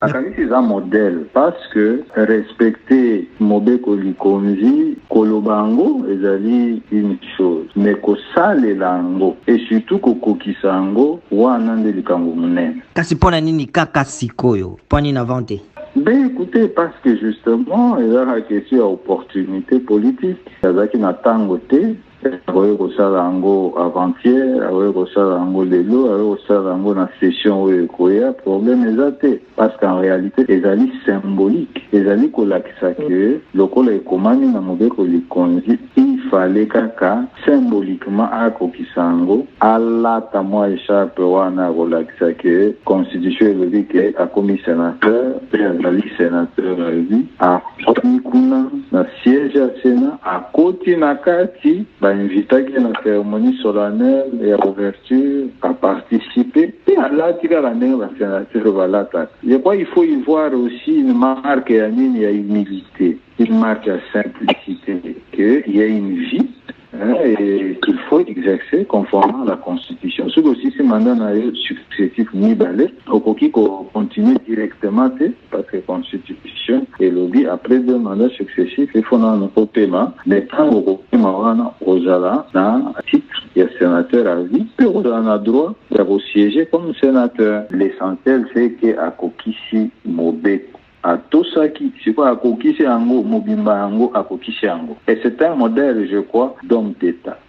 akanisi eza modèle parce que respecter mobeko likonzi koloba yango ezali une chose mais kosalela yango et surtout kokokisa yango wana nde likambo monene. Kasi mpona nini kaka sikoyo mpo nini avant te? Ben écoutez, parce que justement, il y a la question d'opportunité politique. Il y a qui n'attend côté. Akoye kosala yango avant-hier, akoye kosala yango lelo, akoye kosala yango na session oyo ekoya, problème eza te. Parce qu'en réalité, ezali symbolique. Ezali kolakisa ke lokola ekomani na mobeko likonzi, il fallait kaka symboliquement akokisa yango alata mwa écharpe wana kolakisa ke constitution elobi ke akomi sénateur, pe azali sénateur azi, akomi kuna na siège ya Sénat, akoti na kati invitaki na cérémonie solennelle et à ouverture à participer et à l'attirer la sénateur balata. Je crois qu'il faut y voir aussi une marque à humilité, une marque à simplicité, qu'il y a une vie et qu'il faut exercer conformément à la Constitution. Ce aussi, c'est mandat successif ni balai, au qui continue directement parce que la Constitution est lobby après 2 mandats successifs, il faut un paiement, mais quand au paiement, Rosala, dans titre, il y a sénateur à vie, puis Rosala a droit de siéger comme sénateur. L'essentiel, c'est qu'à Kokisi Mobeko. À Tosaki, c'est quoi à Kokisi Ango, Mobimba Ango, à Kokisi Ango. Et c'est un modèle, je crois, d'homme d'État.